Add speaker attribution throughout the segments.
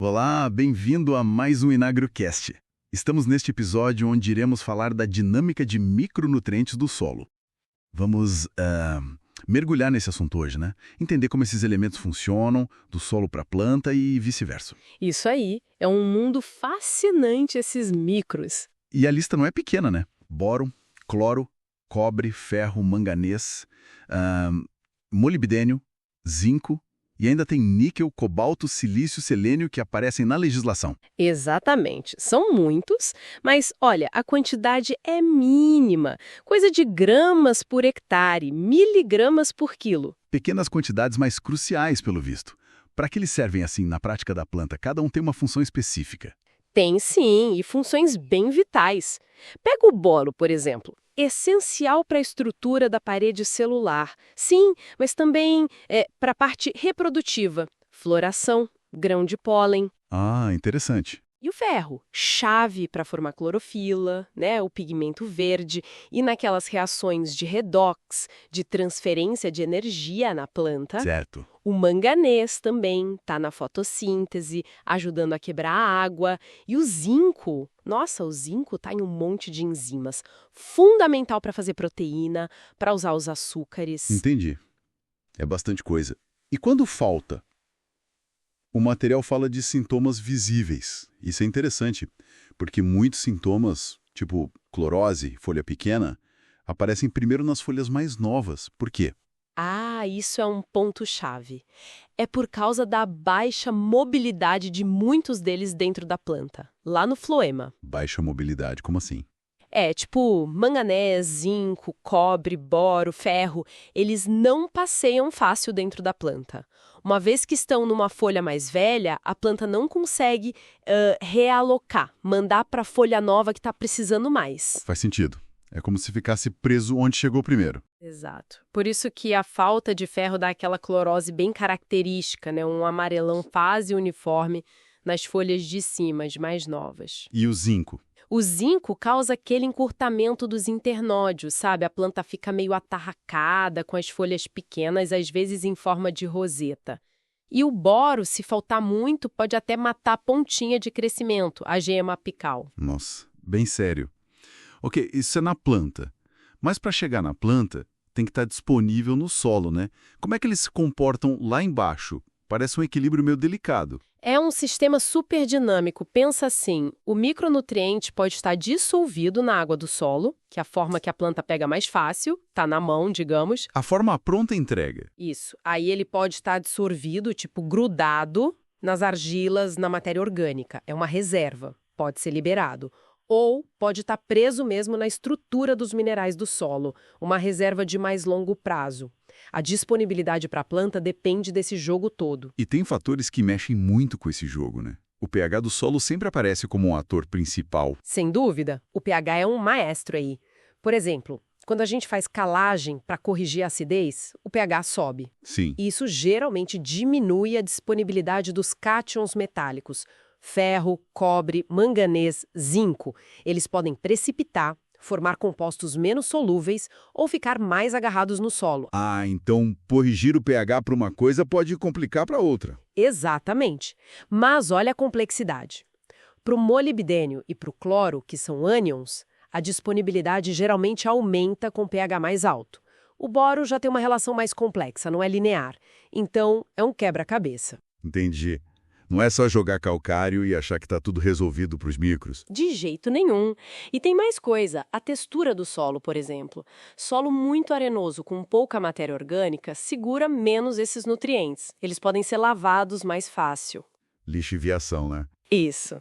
Speaker 1: Olá, bem-vindo a mais um InagroCast. Estamos neste episódio onde iremos falar da dinâmica de micronutrientes do solo. Vamos mergulhar nesse assunto hoje, né? Entender como esses elementos funcionam, do solo para a planta e vice-versa.
Speaker 2: Isso aí, é um mundo fascinante esses micros.
Speaker 1: E a lista não é pequena, né? Boro, cloro, cobre, ferro, manganês, molibdênio, zinco e ainda tem níquel, cobalto, silício, selênio que aparecem na legislação.
Speaker 2: Exatamente, são muitos, mas olha, a quantidade é mínima, coisa de gramas por hectare, miligramas por quilo.
Speaker 1: Pequenas quantidades, mais cruciais, pelo visto. Para que eles servem assim na prática da planta? Cada um tem uma função específica.
Speaker 2: Tem sim, e funções bem vitais. Pega o boro, por exemplo. Essencial para a estrutura da parede celular. Sim, mas também para a parte reprodutiva. Floração, grão de pólen.
Speaker 1: Ah, interessante.
Speaker 2: E o ferro, chave para formar clorofila, né, o pigmento verde, e naquelas reações de redox, de transferência de energia na planta.
Speaker 1: Certo.
Speaker 2: O manganês também está na fotossíntese, ajudando a quebrar a água. E o zinco, nossa, o zinco está em um monte de enzimas. Fundamental para fazer proteína, para usar os açúcares.
Speaker 1: Entendi. É bastante coisa. E quando falta? O material fala de sintomas visíveis. Isso é interessante, porque muitos sintomas, tipo clorose, folha pequena, aparecem primeiro nas folhas mais novas. Por quê?
Speaker 2: Ah, isso é um ponto-chave. É por causa da baixa mobilidade de muitos deles dentro da planta, lá no floema.
Speaker 1: Baixa mobilidade, como assim?
Speaker 2: Tipo manganês, zinco, cobre, boro, ferro, eles não passeiam fácil dentro da planta. Uma vez que estão numa folha mais velha, a planta não consegue realocar, mandar para a folha nova que está precisando mais.
Speaker 1: Faz sentido. É como se ficasse preso onde chegou primeiro.
Speaker 2: Exato. Por isso que a falta de ferro dá aquela clorose bem característica, né? Um amarelão quase uniforme nas folhas de cima, as mais novas.
Speaker 1: E o zinco?
Speaker 2: O zinco causa aquele encurtamento dos internódios, sabe? A planta fica meio atarracada, com as folhas pequenas, às vezes em forma de roseta. E o boro, se faltar muito, pode até matar a pontinha de crescimento, a gema apical.
Speaker 1: Nossa, bem sério. Ok, isso é na planta. Mas para chegar na planta, tem que estar disponível no solo, né? Como é que eles se comportam lá embaixo? Parece um equilíbrio meio delicado.
Speaker 2: É um sistema super dinâmico. Pensa assim, o micronutriente pode estar dissolvido na água do solo, que é a forma que a planta pega mais fácil, tá na mão, digamos.
Speaker 1: A forma pronta entrega.
Speaker 2: Isso. Aí ele pode estar absorvido, tipo grudado nas argilas, na matéria orgânica. É uma reserva, pode ser liberado. Ou pode estar preso mesmo na estrutura dos minerais do solo, uma reserva de mais longo prazo. A disponibilidade para a planta depende desse jogo todo.
Speaker 1: E tem fatores que mexem muito com esse jogo, né? O pH do solo sempre aparece como um ator principal.
Speaker 2: Sem dúvida, o pH é um maestro aí. Por exemplo, quando a gente faz calagem para corrigir a acidez, o pH sobe.
Speaker 1: Sim.
Speaker 2: E isso geralmente diminui a disponibilidade dos cátions metálicos. Ferro, cobre, manganês, zinco. Eles podem precipitar, formar compostos menos solúveis ou ficar mais agarrados no solo.
Speaker 1: Ah, então corrigir o pH para uma coisa pode complicar para outra.
Speaker 2: Exatamente. Mas olha a complexidade. Para o molibdênio e para o cloro, que são ânions, a disponibilidade geralmente aumenta com pH mais alto. O boro já tem uma relação mais complexa, não é linear. Então, é um quebra-cabeça.
Speaker 1: Entendi. Não é só jogar calcário e achar que está tudo resolvido para os micros.
Speaker 2: De jeito nenhum. E tem mais coisa, a textura do solo, por exemplo. Solo muito arenoso com pouca matéria orgânica segura menos esses nutrientes. Eles podem ser lavados mais fácil.
Speaker 1: Lixiviação, né?
Speaker 2: Isso.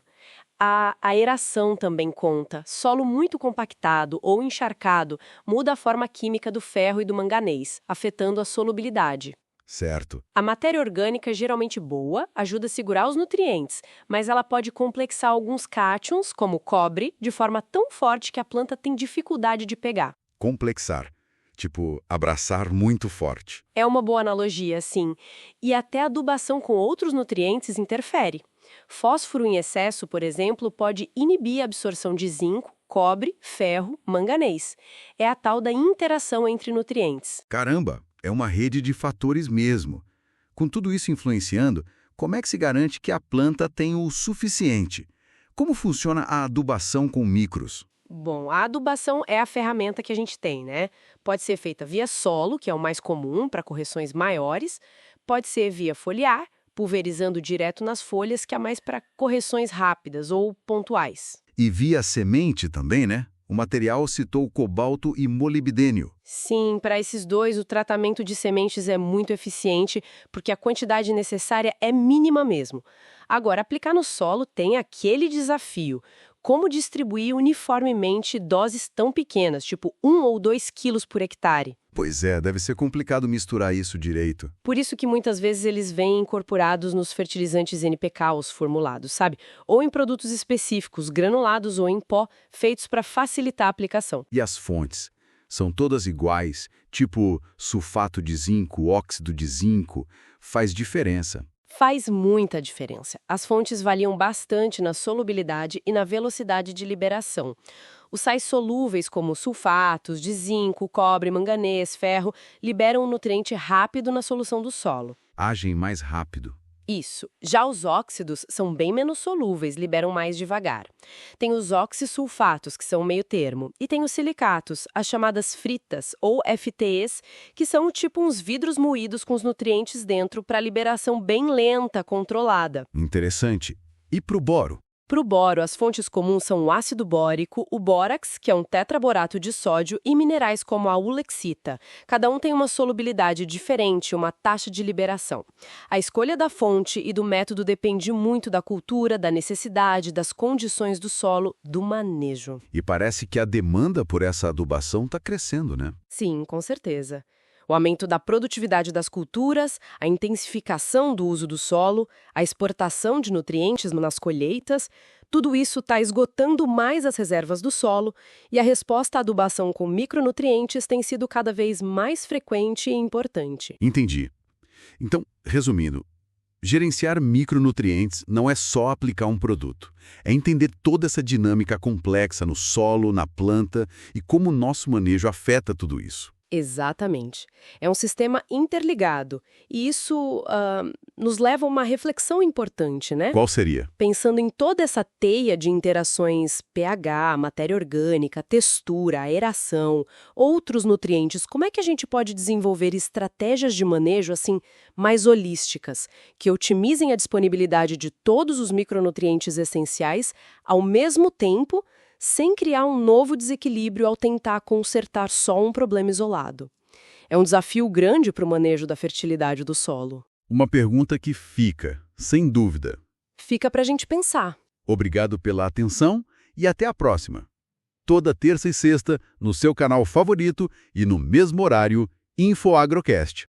Speaker 2: A aeração também conta. Solo muito compactado ou encharcado muda a forma química do ferro e do manganês, afetando a solubilidade.
Speaker 1: Certo.
Speaker 2: A matéria orgânica, geralmente boa, ajuda a segurar os nutrientes, mas ela pode complexar alguns cátions, como o cobre, de forma tão forte que a planta tem dificuldade de pegar.
Speaker 1: Complexar. Tipo, abraçar muito forte.
Speaker 2: É uma boa analogia, sim. E até a adubação com outros nutrientes interfere. Fósforo em excesso, por exemplo, pode inibir a absorção de zinco, cobre, ferro, manganês. É a tal da interação entre nutrientes.
Speaker 1: Caramba, é uma rede de fatores mesmo. Com tudo isso influenciando,
Speaker 3: como é que se garante que a planta tem o suficiente? Como funciona a adubação com micros?
Speaker 2: Bom, a adubação é a ferramenta que a gente tem, né? Pode ser feita via solo, que é o mais comum para correções maiores, pode ser via foliar, pulverizando direto nas folhas, que é mais para correções rápidas ou pontuais.
Speaker 3: E via semente também, né? O material citou cobalto e molibdênio.
Speaker 2: Sim, para esses dois, o tratamento de sementes é muito eficiente, porque a quantidade necessária é mínima mesmo. Agora, aplicar no solo tem aquele desafio. Como distribuir uniformemente doses tão pequenas, tipo 1 ou 2 quilos por hectare?
Speaker 3: Pois é, deve ser complicado misturar isso direito.
Speaker 2: Por isso que muitas vezes eles vêm incorporados nos fertilizantes NPK, os formulados, sabe? Ou em produtos específicos, granulados ou em pó, feitos para facilitar a aplicação.
Speaker 3: E as fontes? São todas iguais, tipo sulfato de zinco, óxido de zinco. Faz diferença.
Speaker 2: Faz muita diferença. As fontes variam bastante na solubilidade e na velocidade de liberação. Os sais solúveis, como sulfatos de zinco, cobre, manganês, ferro, liberam o nutriente rápido na solução do solo.
Speaker 3: Agem mais rápido.
Speaker 2: Isso. Já os óxidos são bem menos solúveis, liberam mais devagar. Tem os oxisulfatos, que são o meio termo, e tem os silicatos, as chamadas fritas, ou FTEs, que são tipo uns vidros moídos com os nutrientes dentro para liberação bem lenta, controlada.
Speaker 3: Interessante. E pro boro?
Speaker 2: Para o boro, as fontes comuns são o ácido bórico, o bórax, que é um tetraborato de sódio, e minerais como a ulexita. Cada um tem uma solubilidade diferente, uma taxa de liberação. A escolha da fonte e do método depende muito da cultura, da necessidade, das condições do solo, do manejo.
Speaker 3: E parece que a demanda por essa adubação está crescendo, né?
Speaker 2: Sim, com certeza. O aumento da produtividade das culturas, a intensificação do uso do solo, a exportação de nutrientes nas colheitas, tudo isso está esgotando mais as reservas do solo e a resposta à adubação com micronutrientes tem sido cada vez mais frequente e importante.
Speaker 3: Entendi. Então, resumindo, gerenciar micronutrientes não é só aplicar um produto. É entender toda essa dinâmica complexa no solo, na planta e como o nosso manejo afeta tudo isso.
Speaker 2: Exatamente. É um sistema interligado e isso nos leva a uma reflexão importante, né?
Speaker 3: Qual seria?
Speaker 2: Pensando em toda essa teia de interações pH, matéria orgânica, textura, aeração, outros nutrientes, como é que a gente pode desenvolver estratégias de manejo assim mais holísticas, que otimizem a disponibilidade de todos os micronutrientes essenciais ao mesmo tempo, sem criar um novo desequilíbrio ao tentar consertar só um problema isolado? É um desafio grande para o manejo da fertilidade do solo.
Speaker 3: Uma pergunta que fica, sem dúvida.
Speaker 2: Fica para a gente pensar.
Speaker 3: Obrigado pela atenção e até a próxima. Toda terça e sexta, no seu canal favorito e no mesmo horário, InfoAgrocast.